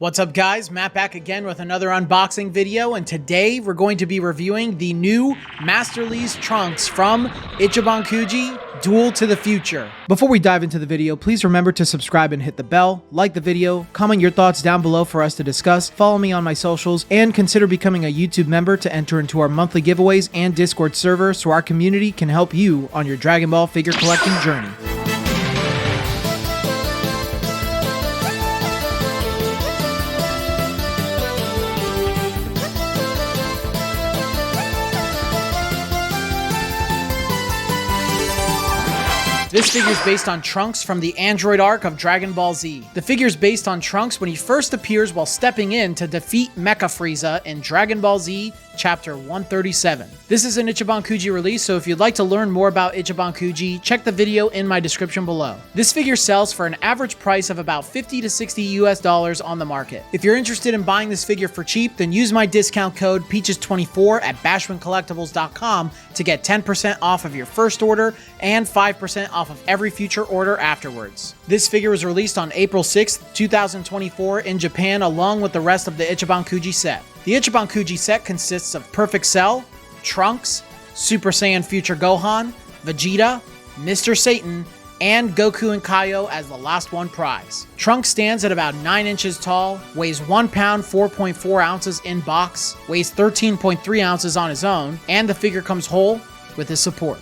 What's up guys, Matt back again with another unboxing video, and today we're going to be reviewing the new Master Lee's Trunks from Ichiban Kuji, Duel to the Future. Before we dive into the video, please remember to subscribe and hit the bell, like the video, comment your thoughts down below for us to discuss, follow me on my socials, and consider becoming a YouTube member to enter into our monthly giveaways and Discord server so our community can help you on your Dragon Ball figure collecting journey. This figure is based on Trunks from the Android arc of Dragon Ball Z. The figure is based on Trunks when he first appears while stepping in to defeat Mecha Frieza in Dragon Ball Z Chapter 137. This is an Ichiban Kuji release, so if you'd like to learn more about Ichiban Kuji, check the video in my description below. This figure sells for an average price of about $50 to $60 US on the market. If you're interested in buying this figure for cheap, then use my discount code PEACHES24 at bashmancollectibles.com to get 10% off of your first order and 5% off of every future order afterwards. This figure was released on April 6th, 2024 in Japan along with the rest of the Ichiban Kuji set. The Ichiban Kuji set consists of Perfect Cell, Trunks, Super Saiyan Future Gohan, Vegeta, Mr. Satan, and Goku and Kaio as the last one prize. Trunks stands at about 9 inches tall, weighs 1 pound 4.4 ounces in box, weighs 13.3 ounces on his own, and the figure comes whole with his support.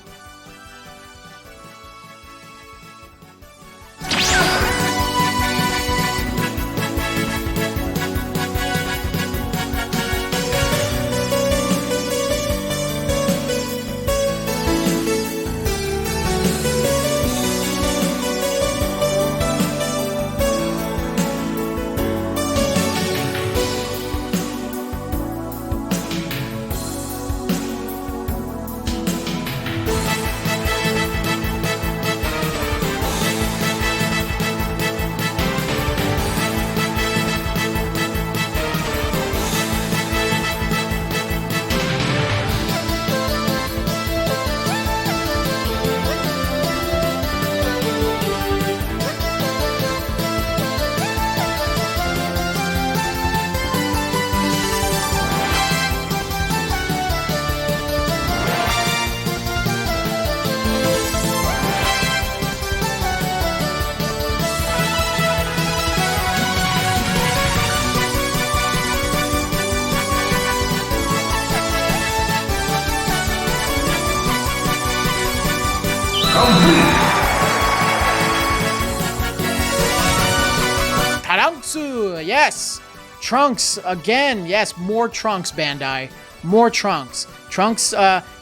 Trunks, yes! Trunks, again, yes, more Trunks, Bandai. More Trunks. Trunks,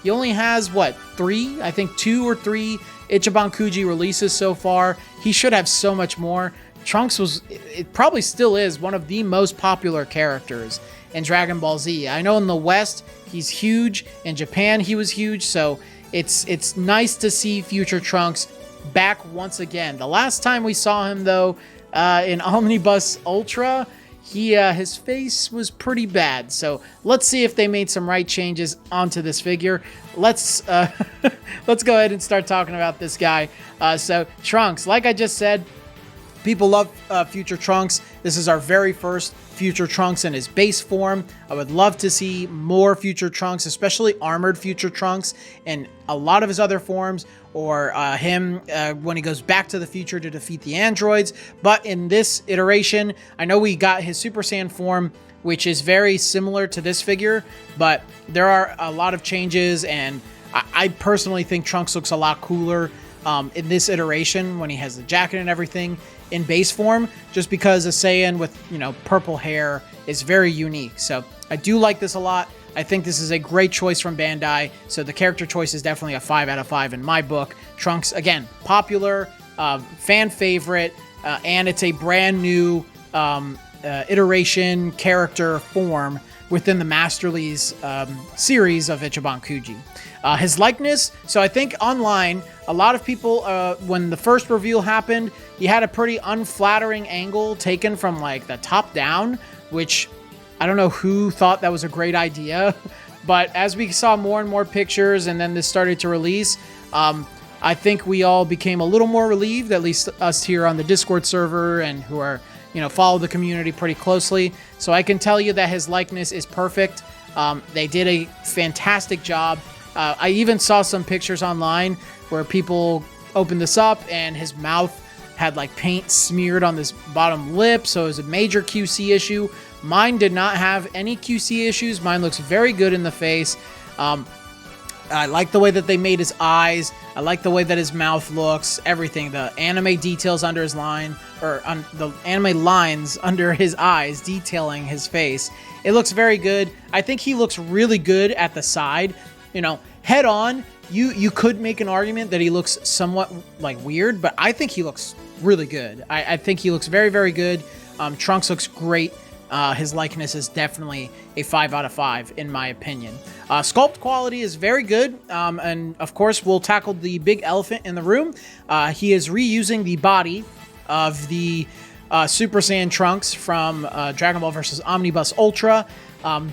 he only has, what, 3? I think 2 or 3 Ichiban Kuji releases so far. He should have so much more. Trunks was, it probably still is, one of the most popular characters in Dragon Ball Z. I know in the West, he's huge. In Japan, he was huge, so it's nice to see future Trunks back once again. The last time we saw him, though, in Omnibus Ultra, his face was pretty bad. So let's see if they made some right changes onto this figure. Let's let's go ahead and start talking about this guy. So Trunks, like I just said, people love future Trunks. This is our very first future Trunks in his base form. I would love to see more future Trunks, especially armored future Trunks, in a lot of his other forms, or him when he goes back to the future to defeat the androids. But in this iteration, I know we got his Super Saiyan form, which is very similar to this figure, but there are a lot of changes, and I personally think Trunks looks a lot cooler in this iteration when he has the jacket and everything in base form, just because a Saiyan with, you know, purple hair is very unique. So I do like this a lot. I think this is a great choice from Bandai. So the character choice is definitely a 5 out of 5 in my book. Trunks, again, popular, fan favorite, and it's a brand new iteration character form within the Master Lee's series of Ichiban Kuji. His likeness, so I think online, a lot of people, when the first reveal happened, he had a pretty unflattering angle taken from like the top down, which I don't know who thought that was a great idea, but as we saw more and more pictures and then this started to release, I think we all became a little more relieved, at least us here on the Discord server and who are follow the community pretty closely. So I can tell you that his likeness is perfect. They did a fantastic job. I even saw some pictures online where people opened this up and his mouth had like paint smeared on this bottom lip. So it was a major QC issue. Mine did not have any QC issues. Mine looks very good in the face. I like the way that they made his eyes. I like the way that his mouth looks. Everything. The anime details under his line, or on the anime lines under his eyes, detailing his face. It looks very good. I think he looks really good at the side. Head on, you could make an argument that he looks somewhat like weird, but I think he looks really good. I think he looks very, very good. Trunks looks great. His likeness is definitely a 5 out of 5 in my opinion. Sculpt quality is very good, and of course we'll tackle the big elephant in the room. He is reusing the body of the Super Saiyan Trunks from Dragon Ball vs. Omnibus Ultra.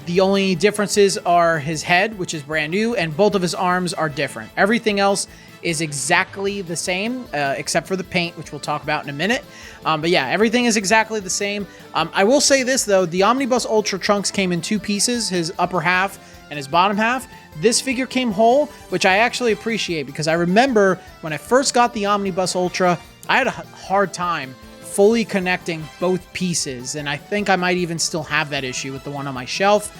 The only differences are his head, which is brand new, and both of his arms are different. Everything else is exactly the same, except for the paint, which we'll talk about in a minute. But yeah, everything is exactly the same. I will say this, though. The Omnibus Ultra Trunks came in 2 pieces, his upper half and his bottom half. This figure came whole, which I actually appreciate, because I remember when I first got the Omnibus Ultra, I had a hard time fully connecting both pieces, and I think I might even still have that issue with the one on my shelf.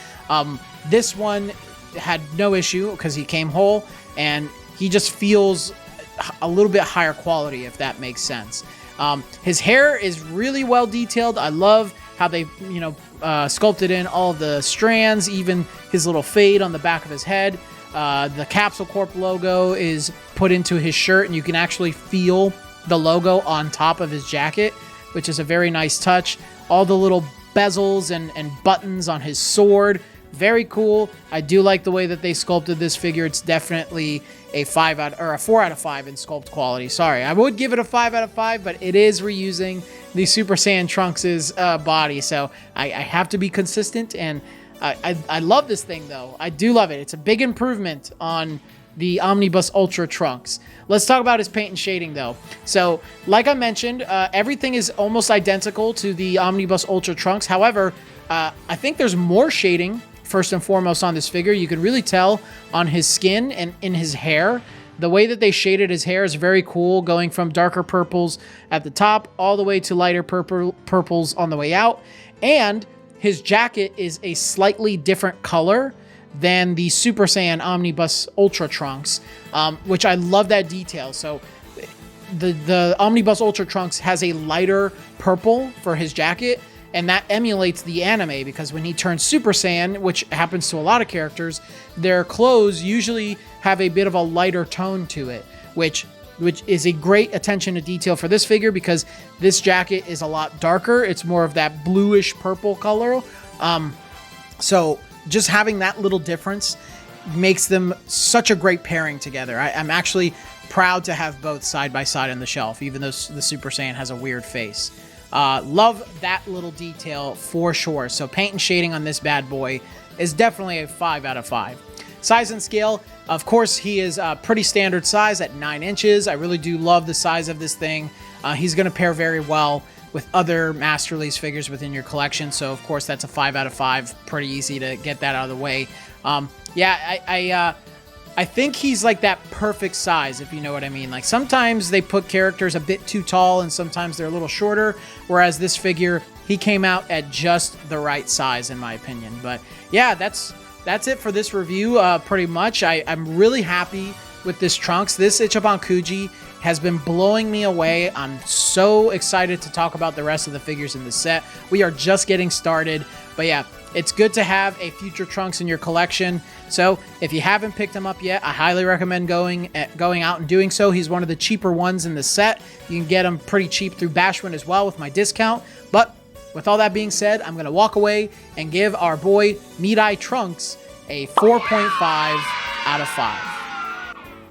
This one had no issue because he came whole, and he just feels a little bit higher quality, if that makes sense. His hair is really well detailed. I love how they, sculpted in all of the strands, even his little fade on the back of his head. The Capsule Corp logo is put into his shirt, and you can actually feel the logo on top of his jacket, which is a very nice touch. All the little bezels and buttons on his sword, very cool. I do like the way that they sculpted this figure. It's definitely a 4 out of 5 in sculpt quality. Sorry, I would give it a 5 out of 5, but it is reusing the Super Saiyan Trunks' body, so I have to be consistent, and I love this thing, though. I do love it. It's a big improvement on the Omnibus Ultra Trunks. Let's talk about his paint and shading, though. So, like I mentioned, everything is almost identical to the Omnibus Ultra Trunks. However, I think there's more shading, first and foremost, on this figure. You can really tell on his skin and in his hair. The way that they shaded his hair is very cool, going from darker purples at the top all the way to lighter purples on the way out. And his jacket is a slightly different color than the Super Saiyan Omnibus Ultra Trunks, which I love that detail. So the Omnibus Ultra Trunks has a lighter purple for his jacket, and that emulates the anime, because when he turns Super Saiyan, which happens to a lot of characters, their clothes usually have a bit of a lighter tone to it, which is a great attention to detail for this figure, because this jacket is a lot darker. It's more of that bluish purple color. So just having that little difference makes them such a great pairing together. I'm actually proud to have both side by side on the shelf, even though the Super Saiyan has a weird face. Love that little detail for sure. So paint and shading on this bad boy is definitely a 5 out of 5. Size and scale, of course, he is a pretty standard size at 9 inches. I really do love the size of this thing. He's going to pair very well with other Master Release figures within your collection. So, of course, that's a 5 out of 5. Pretty easy to get that out of the way. I think he's like that perfect size, if you know what I mean. Like, sometimes they put characters a bit too tall, and sometimes they're a little shorter, whereas this figure, he came out at just the right size, in my opinion. But, yeah, that's it for this review, pretty much. I'm really happy with this Trunks. This Ichiban Kuji has been blowing me away. I'm so excited to talk about the rest of the figures in the set. We are just getting started. But yeah, it's good to have a future Trunks in your collection. So if you haven't picked him up yet, I highly recommend going out and doing so. He's one of the cheaper ones in the set. You can get him pretty cheap through Bashment as well with my discount. But with all that being said, I'm going to walk away and give our boy Mirai Trunks a 4.5 out of 5.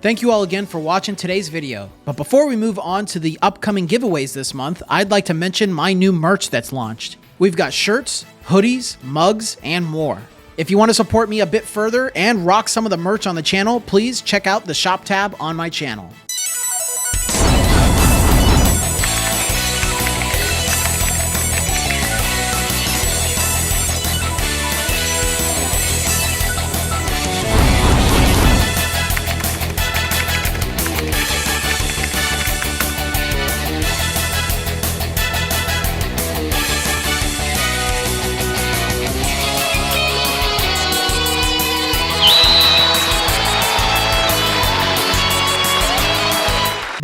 Thank you all again for watching today's video. But before we move on to the upcoming giveaways this month, I'd like to mention my new merch that's launched. We've got shirts, hoodies, mugs, and more. If you want to support me a bit further and rock some of the merch on the channel, please check out the shop tab on my channel.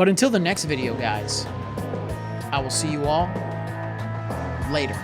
But until the next video, guys, I will see you all later.